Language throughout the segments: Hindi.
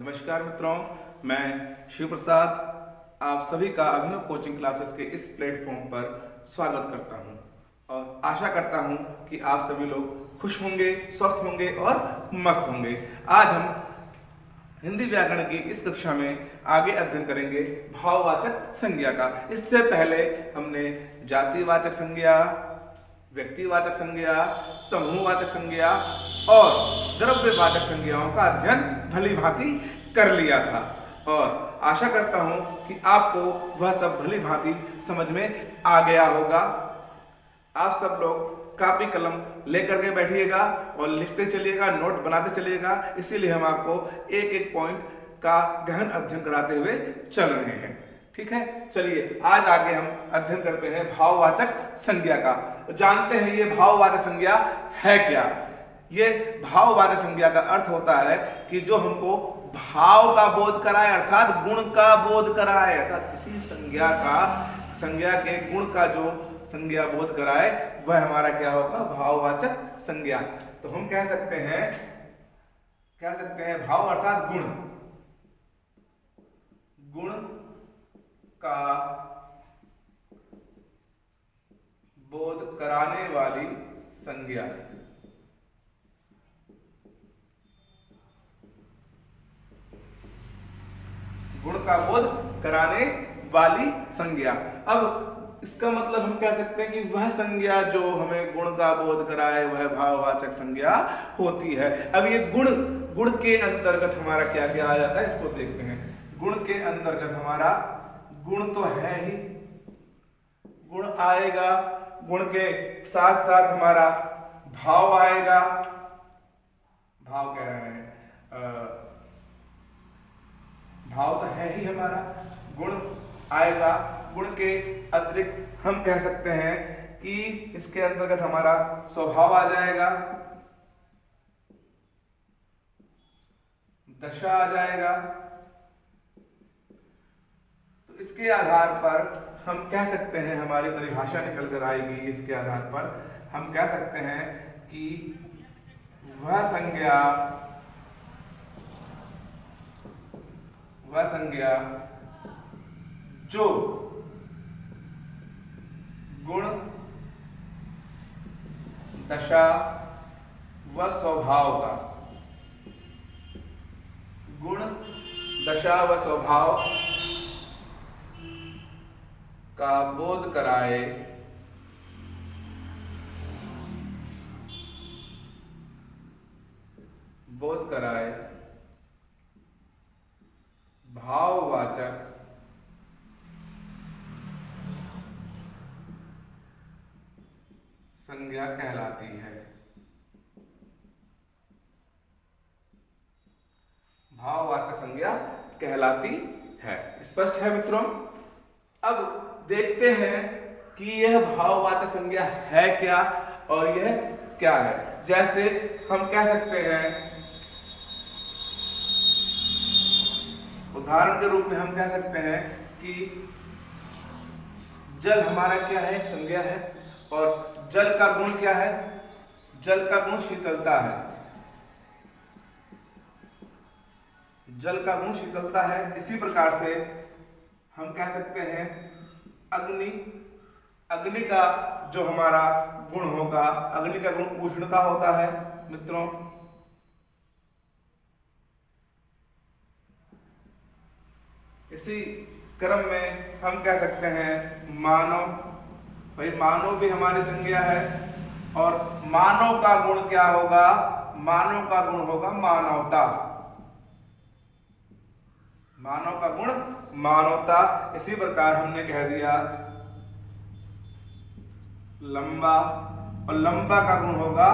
नमस्कार मित्रों, मैं शिव प्रसाद आप सभी का अभिनव कोचिंग क्लासेस के इस प्लेटफॉर्म पर स्वागत करता हूं और आशा करता हूं कि आप सभी लोग खुश होंगे, स्वस्थ होंगे और मस्त होंगे। आज हम हिंदी व्याकरण की इस कक्षा में आगे अध्ययन करेंगे भाववाचक संज्ञा का। इससे पहले हमने जातिवाचक संज्ञा, व्यक्तिवाचक संज्ञा, समूहवाचक संज्ञा और द्रव्यवाचक संज्ञाओं का अध्ययन भली भांति कर लिया था और आशा करता हूं कि आपको वह सब भली भांति समझ में आ गया होगा। आप सब लोग कॉपी कलम लेकर के बैठिएगा और लिखते चलिएगा, नोट बनाते चलिएगा। इसीलिए हम आपको एक एक पॉइंट का गहन अध्ययन कराते हुए चल रहे हैं। ठीक है, चलिए आज आगे हम अध्ययन करते हैं भाववाचक संज्ञा का। जानते हैं ये भाववाचक संज्ञा है क्या। ये भाववाचक संज्ञा का अर्थ होता है कि जो हमको भाव का बोध कराए, अर्थात गुण का बोध कराए, अर्थात किसी संज्ञा के गुण का जो संज्ञा बोध कराए वह हमारा क्या होगा, भाववाचक संज्ञा। तो हम कह सकते हैं भाव अर्थात गुण का बोध कराने वाली संज्ञा। गुण का बोध कराने वाली संज्ञा। अब इसका मतलब हम कह सकते हैं कि वह संज्ञा जो हमें गुण का बोध कराए वह भाववाचक संज्ञा होती है। अब ये गुण के अंतर्गत हमारा क्या क्या आ जाता है, इसको देखते हैं। गुण के अंतर्गत हमारा गुण तो है ही, गुण आएगा, गुण के साथ साथ हमारा भाव आएगा, भाव कह रहे हैं, भाव तो है ही हमारा, गुण आएगा। गुण के अतिरिक्त हम कह सकते हैं कि इसके अंतर्गत हमारा स्वभाव आ जाएगा, दशा आ जाएगा। तो इसके आधार पर हम कह सकते हैं, हमारी परिभाषा निकल कर आएगी, इसके आधार पर हम कह सकते हैं कि वह संज्ञा जो गुण, दशा व स्वभाव का, गुण, दशा व स्वभाव का बोध कराए, भाववाचक संज्ञा कहलाती है। भाववाचक संज्ञा कहलाती है। स्पष्ट है मित्रों। अब देखते हैं कि यह भाववाचक संज्ञा है क्या और यह क्या है। जैसे हम कह सकते हैं, उदाहरण के रूप में हम कह सकते हैं कि जल हमारा क्या है, एक संज्ञा है और जल का गुण क्या है, जल का गुण शीतलता है। जल का गुण शीतलता है। इसी प्रकार से हम कह सकते हैं अग्नि का जो हमारा गुण होगा, अग्नि का गुण उष्णता होता है मित्रों। इसी क्रम में हम कह सकते हैं मानव, भाई मानव भी हमारी संज्ञा है और मानव का गुण क्या होगा, मानव का गुण होगा मानवता। मानव का गुण मानवता। इसी प्रकार हमने कह दिया लंबा, और लंबा का गुण होगा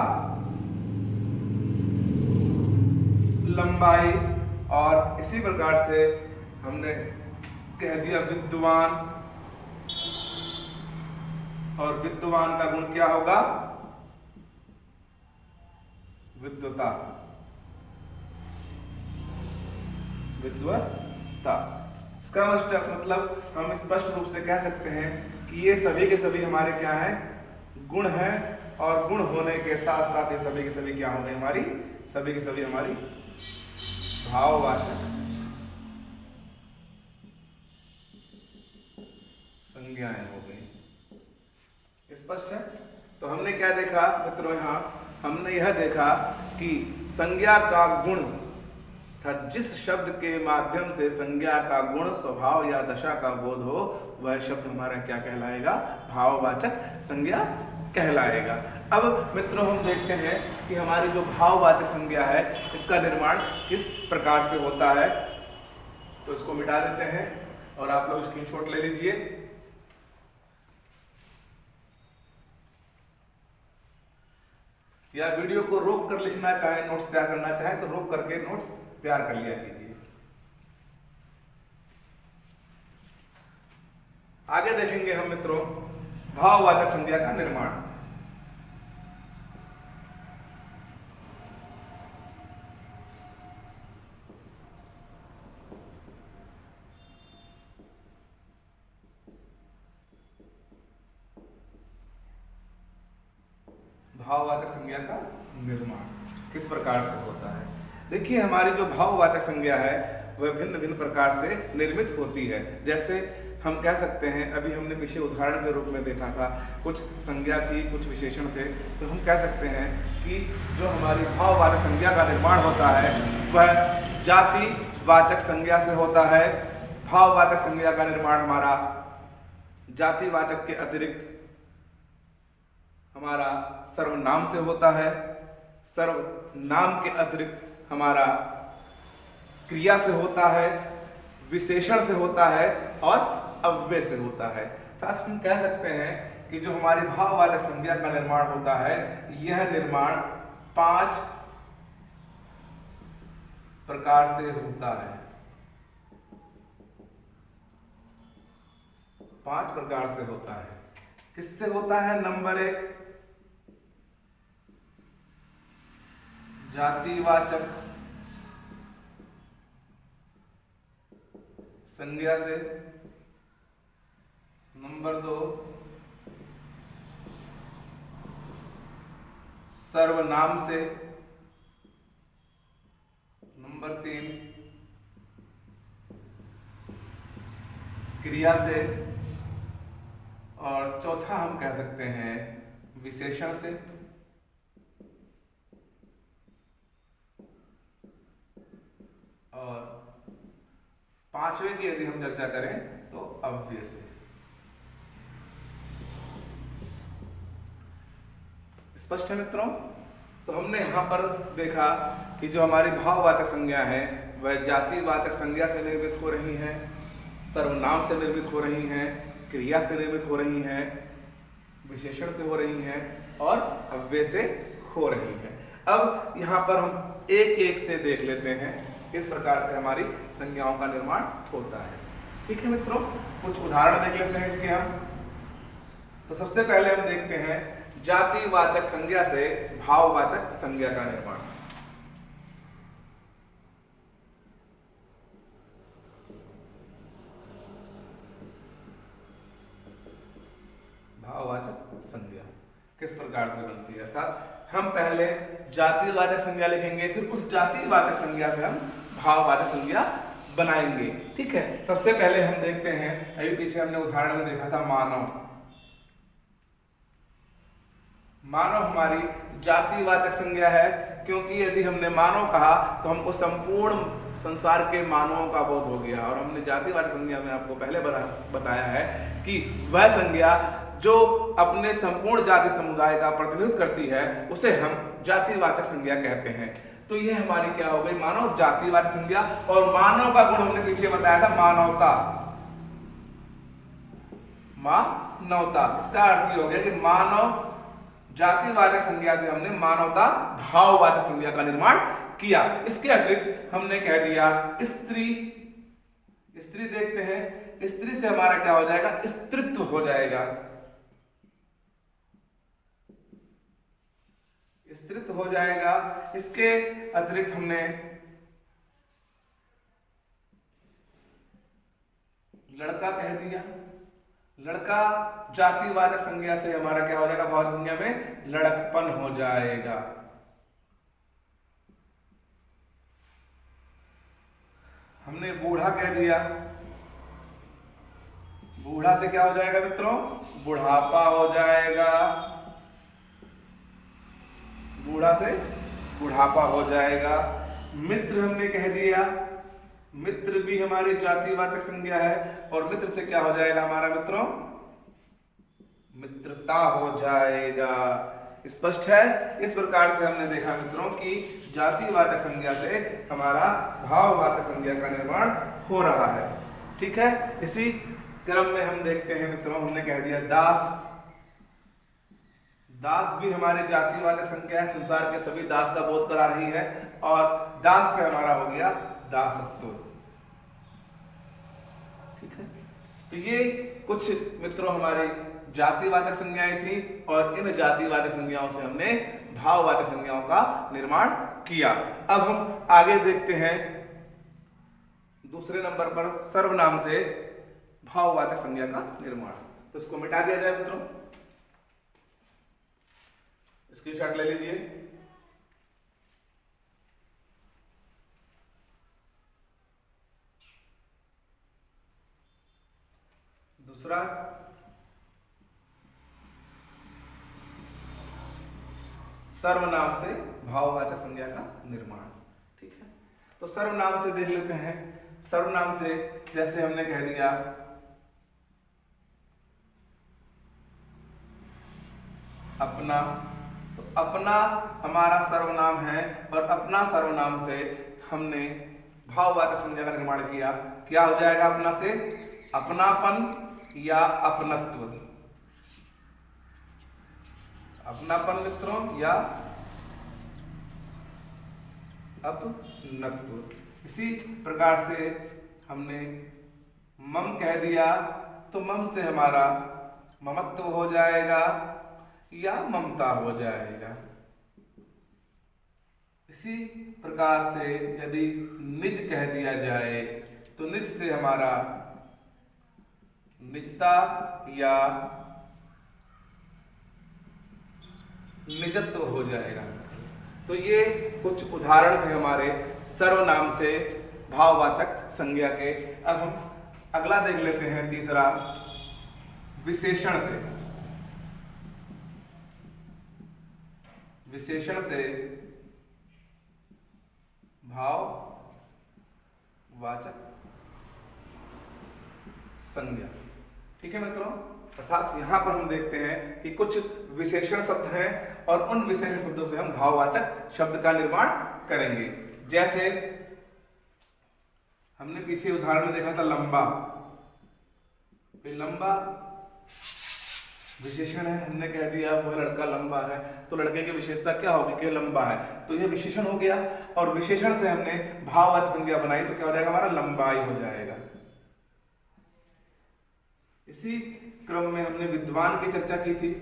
लंबाई। और इसी प्रकार से हमने कह दिया विद्वान, और विद्वान का गुण क्या होगा, विद्वता, विद्वता। इसका मतलब हम स्पष्ट रूप से कह सकते हैं कि ये सभी के सभी हमारे क्या हैं, गुण हैं। और गुण होने के साथ साथ ये सभी के सभी क्या होंगे, हमारी सभी के सभी हमारी भाववाचक संज्ञाएं हो गई। स्पष्ट है? तो हमने क्या देखा मित्रों, यहाँ हमने यह देखा कि संज्ञा का गुण था, जिस शब्द के माध्यम से संज्ञा का गुण, स्वभाव या दशा का बोध हो, वह शब्द हमारा क्या कहलाएगा? भाववाचक संज्ञा कहलाएगा। अब मित्रों हम देखते हैं कि हमारी जो भाववाचक संज्ञा है इसका निर्माण किस प्रकार से होता है। तो इसको मिटा देते हैं और आप लोग स्क्रीनशॉट ले लीजिए। या वीडियो को रोक कर लिखना चाहे, नोट्स तैयार करना चाहे तो रोक करके नोट्स तैयार कर लिया कीजिए। आगे देखेंगे हम मित्रों भाववाचक संज्ञा का निर्माण। भाववाचक संज्ञा का निर्माण किस प्रकार से होता है? देखिए हमारी जो भाववाचक संज्ञा है वह भिन्न भिन्न प्रकार से निर्मित होती है। जैसे हम कह सकते हैं, अभी हमने पीछे उदाहरण के रूप में देखा था, कुछ संज्ञा थी, कुछ विशेषण थे, तो हम कह सकते हैं कि जो हमारी भाववाचक संज्ञा का निर्माण होता है वह जातिवाचक संज्ञा से होता है। भाववाचक संज्ञा का निर्माण हमारा जातिवाचक के अतिरिक्त हमारा सर्वनाम से होता है, सर्वनाम के अतिरिक्त हमारा क्रिया से होता है, विशेषण से होता है और अव्यय से होता है। अर्थात हम कह सकते हैं कि जो हमारी भाववाचक संज्ञा का निर्माण होता है यह निर्माण 5 प्रकार से होता है। 5 प्रकार से होता है। किससे होता है? नंबर 1 जातिवाचक संज्ञा से, नंबर 2 सर्वनाम से, नंबर 3 क्रिया से और चौथा हम कह सकते हैं विशेषण से। और 5वें की यदि हम चर्चा करें तो अव्यय से। स्पष्ट है मित्रों? तो हमने यहां पर देखा कि जो हमारी भाववाचक संज्ञा है वह जातिवाचक संज्ञा से निर्मित हो रही हैं, सर्वनाम से निर्मित हो रही हैं, क्रिया से निर्मित हो रही हैं, विशेषण से हो रही हैं और अव्यय से हो रही हैं। अब यहाँ पर हम एक एक से देख लेते हैं किस प्रकार से हमारी संज्ञाओं का निर्माण होता है। ठीक है मित्रों, कुछ उदाहरण देख लेते हैं इसके हम। तो सबसे पहले हम देखते हैं जातिवाचक संज्ञा से भाववाचक संज्ञा का निर्माण। भाववाचक संज्ञा किस प्रकार से बनती है? अर्थात हम पहले जातिवाचक संज्ञा लिखेंगे, फिर उस जातिवाचक संज्ञा से हम भाववाचक संज्ञा बनाएंगे। ठीक है, सबसे पहले हम देखते हैं, अभी पीछे हमने उदाहरण में देखा था मानव। मानव हमारी जातिवाचक संज्ञा है, क्योंकि यदि हमने मानव कहा तो हमको संपूर्ण संसार के मानवों का बोध हो गया। और हमने जातिवाचक संज्ञा में आपको पहले बताया है कि वह संज्ञा जो अपने संपूर्ण जाति समुदाय का प्रतिनिधित्व करती है उसे हम जातिवाचक संज्ञा कहते हैं। तो ये हमारी क्या हो गई? मानव जातिवाचक संज्ञा। और मानव का गुण हमने पीछे बताया था मानवता। मानवता, इसका अर्थ ये हो गया कि मानव जातिवाचक संज्ञा से हमने मानवता भाववाचक संज्ञा का निर्माण किया। इसके अतिरिक्त हमने कह दिया स्त्री। स्त्री देखते हैं, स्त्री से हमारा क्या हो जाएगा? स्त्रीत्व हो जाएगा। स्त्रीत्व हो जाएगा। इसके अतिरिक्त हमने लड़का कह दिया। लड़का जातिवाचक संज्ञा से हमारा क्या हो जाएगा? भाववाचक संज्ञा में लड़कपन हो जाएगा। हमने बूढ़ा कह दिया। बूढ़ा से क्या हो जाएगा मित्रों? बुढ़ापा हो जाएगा। बूढ़ा से बुढ़ापा हो जाएगा। मित्र हमने कह दिया, मित्र भी हमारी जातिवाचक संज्ञा है और मित्र से क्या हो जाएगा हमारा मित्रों? मित्रता हो जाएगा। स्पष्ट है? इस प्रकार से हमने देखा मित्रों कि जातिवाचक संज्ञा से हमारा भाववाचक संज्ञा का निर्माण हो रहा है। ठीक है, इसी क्रम में हम देखते हैं मित्रों, हमने कह दिया दास। दास भी हमारे जातिवाचक संज्ञा है, संसार के सभी दास का बोध करा रही है और दास से हमारा हो गया दासत्व। ठीक है, तो ये कुछ मित्रों हमारे जातिवाचक संज्ञाएं थी और इन जातिवाचक संज्ञाओं से हमने भाववाचक संज्ञाओं का निर्माण किया। अब हम आगे देखते हैं दूसरे नंबर पर सर्वनाम से भाववाचक संज्ञा का निर्माण। तो इसको मिटा दिया जाए मित्रों, स्क्रीनशॉट ले लीजिए। दूसरा सर्वनाम से भाववाचक संज्ञा का निर्माण। ठीक है, तो सर्वनाम से देख लेते हैं। सर्वनाम से जैसे हमने कह दिया अपना, तो अपना हमारा सर्वनाम है और अपना सर्वनाम से हमने भाववाचक संज्ञा का निर्माण किया। क्या हो जाएगा अपना से? अपनापन या अपनत्व। अपनापन मित्रों या अपनत्व। इसी प्रकार से हमने मम कह दिया तो मम से हमारा ममत्व हो जाएगा या ममता हो जाएगा। इसी प्रकार से यदि निज कह दिया जाए तो निज से हमारा निजता या निजत्व हो जाएगा। तो ये कुछ उदाहरण थे हमारे सर्वनाम से भाववाचक संज्ञा के। अब हम अगला देख लेते हैं, तीसरा विशेषण से। विशेषण से भाववाचक संज्ञा। ठीक है मित्रों, अर्थात यहां पर हम देखते हैं कि कुछ विशेषण शब्द हैं और उन विशेषण शब्दों से हम भाववाचक शब्द का निर्माण करेंगे। जैसे हमने पीछे उदाहरण में देखा था लंबा। लंबा विशेषण है, हमने कह दिया वह लड़का लंबा है, तो लड़के की विशेषता क्या होगी कि लंबा है, तो यह विशेषण हो गया। और विशेषण से हमने भाववाचक संज्ञा बनाई तो क्या हो जाएगा हमारा? लंबाई हो जाएगा। इसी क्रम में हमने विद्वान की चर्चा की थी,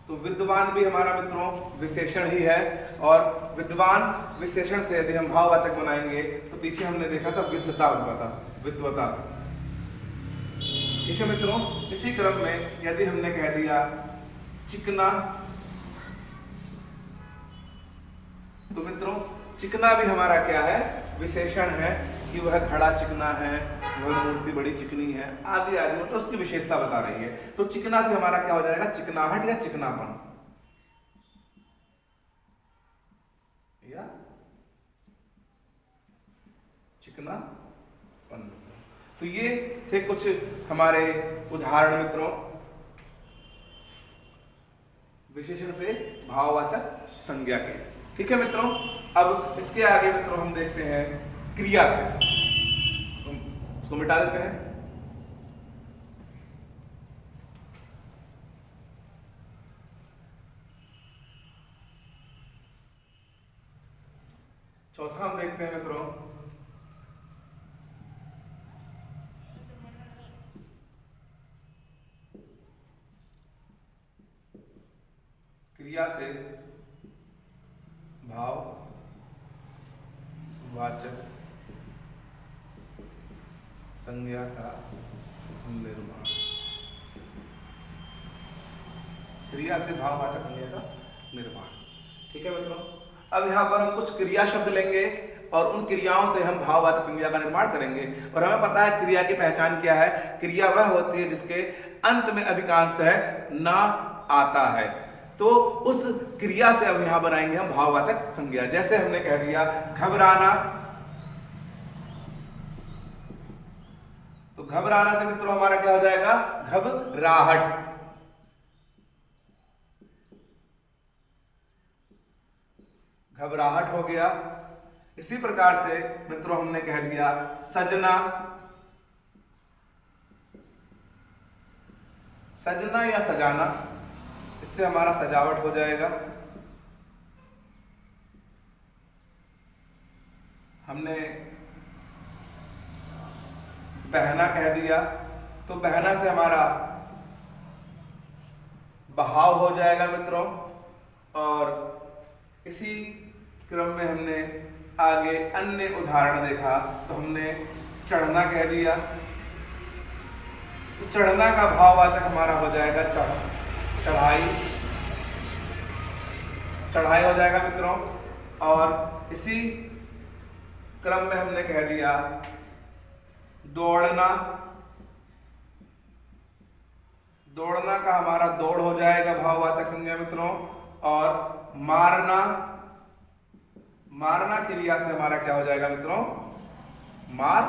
तो विद्वान भी हमारा मित्रों विशेषण ही है और विद्वान विशेषण से यदि हम भाववाचक बनाएंगे तो पीछे हमने देखा था विद्वता हुआ था, विद्वता। ठीक है मित्रों, इसी क्रम में यदि हमने कह दिया चिकना, तो मित्रों चिकना भी हमारा क्या है? विशेषण है कि वह घड़ा चिकना है, वह मूर्ति बड़ी चिकनी है, आदि आदि, मतलब उसकी विशेषता बता रही है। तो चिकना से हमारा क्या हो जाएगा? चिकनाहट या चिकनापन या चिकनापन। तो ये थे कुछ हमारे उदाहरण मित्रों विशेषण से भाववाचक संज्ञा के। ठीक है मित्रों, अब इसके आगे मित्रों हम देखते हैं क्रिया से। इसको मिटा देते हैं। चौथा हम देखते हैं मित्रों क्रिया से भाववाचक संज्ञा का निर्माण। क्रिया से भाववाचक संज्ञा का निर्माण। ठीक है मित्रों, अब यहां पर हम कुछ क्रिया शब्द लेंगे और उन क्रियाओं से हम भाववाचक संज्ञा का निर्माण करेंगे। और हमें पता है क्रिया की पहचान क्या है। क्रिया वह होती है जिसके अंत में अधिकांशतः ना आता है। तो उस क्रिया से अब यहां बनाएंगे हम भाववाचक संज्ञा। जैसे हमने कह दिया घबराना, तो घबराना से मित्रों हमारा क्या हो जाएगा, घबराहट। घबराहट हो गया। इसी प्रकार से मित्रों हमने कह दिया सजना, सजना या सजाना, इससे हमारा सजावट हो जाएगा। हमने बहना कह दिया, तो बहना से हमारा बहाव हो जाएगा मित्रों। और इसी क्रम में हमने आगे अन्य उदाहरण देखा, तो हमने चढ़ना कह दिया, तो चढ़ना का भाववाचक हमारा हो जाएगा चढ़ाई, चढ़ाई हो जाएगा मित्रों। और इसी क्रम में हमने कह दिया दौड़ना, दौड़ना का हमारा दौड़ हो जाएगा भाववाचक संज्ञा मित्रों। और मारना, मारना क्रिया से हमारा क्या हो जाएगा मित्रों, मार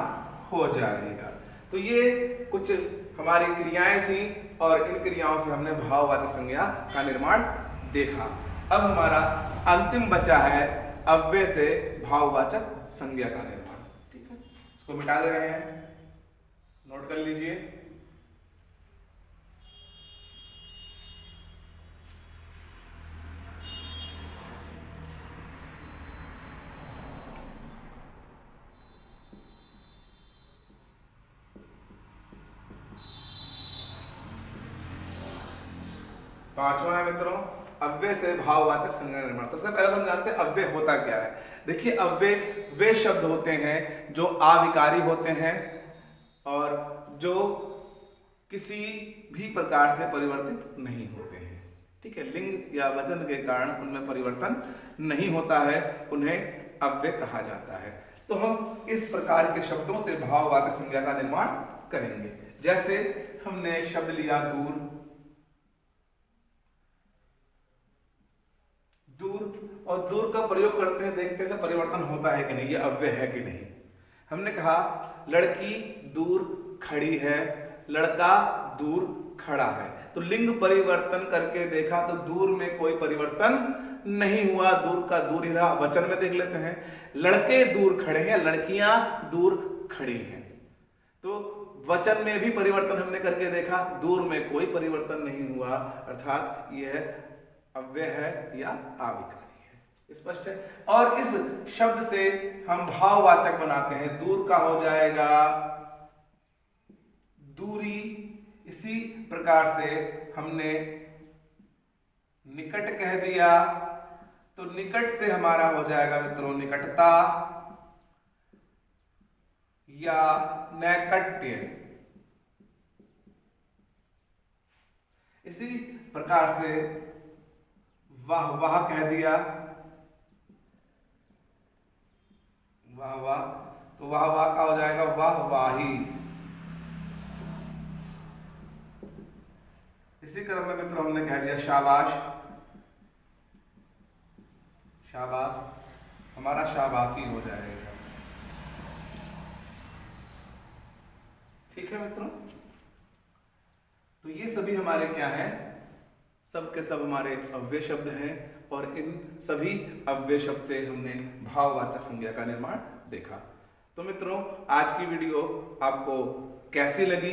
हो जाएगा। तो ये कुछ हमारी क्रियाएं थी और इन क्रियाओं से हमने भाववाचक संज्ञा का निर्माण देखा। अब हमारा अंतिम बचा है अव्यय से भाववाचक संज्ञा का निर्माण। ठीक है, इसको मिटा दे रहे हैं, नोट कर लीजिए। पांचवा है मित्रों अव्यय से भाववाचक संज्ञा निर्माण। सबसे पहले हम जानते हैं अव्यय होता क्या है। देखिए अव्यय वे शब्द होते हैं जो अविकारी होते हैं और जो किसी भी प्रकार से परिवर्तित नहीं होते हैं। ठीक है, लिंग या वजन के कारण उनमें परिवर्तन नहीं होता है, उन्हें अव्यय कहा जाता है। तो हम इस प्रकार के शब्दों से भाववाचक संज्ञा का निर्माण करेंगे। जैसे हमने एक शब्द लिया दूर, दूर, और दूर का प्रयोग करते हैं, देखते हैं परिवर्तन होता है कि नहीं, ये अव्यय है कि नहीं। हमने कहा लड़की दूर खड़ी है, लड़का दूर खड़ा है। तो लिंग परिवर्तन करके देखा तो दूर में कोई परिवर्तन नहीं हुआ, दूर का दूर ही रहा। वचन में देख लेते हैं, लड़के दूर खड़े हैं, लड़कियां दूर खड़ी हैं। तो वचन में भी परिवर्तन हमने करके देखा, दूर में कोई परिवर्तन नहीं हुआ, अर्थात यह अव्यय है या अविकारी है। स्पष्ट है। और इस शब्द से हम भाववाचक बनाते हैं। दूर का हो जाएगा दूरी। इसी प्रकार से हमने निकट कह दिया, तो निकट से हमारा हो जाएगा मित्रों निकटता या नैकट्य। इसी प्रकार से वाह वाह कह दिया, वाह वाह, तो वाह वाह का हो जाएगा वाह वाही। इसी क्रम में मित्रों हमने कह दिया शाबाश, शाबाश हमारा शाबाशी हो जाएगा। ठीक है मित्रों, तो ये सभी हमारे क्या हैं, सब के सब हमारे अव्यय शब्द हैं और इन सभी अव्यय शब्द से हमने भाववाचक संज्ञा का निर्माण देखा। तो मित्रों आज की वीडियो आपको कैसी लगी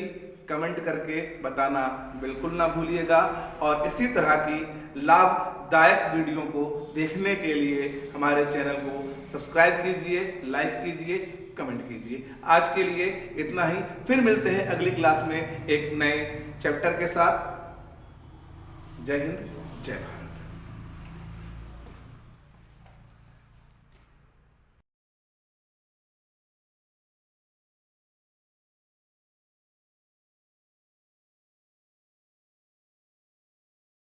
कमेंट करके बताना बिल्कुल ना भूलिएगा। और इसी तरह की लाभदायक वीडियो को देखने के लिए हमारे चैनल को सब्सक्राइब कीजिए, लाइक कीजिए, कमेंट कीजिए। आज के लिए इतना ही, फिर मिलते हैं अगली क्लास में एक नए चैप्टर के साथ। जय हिंद, जय भारत।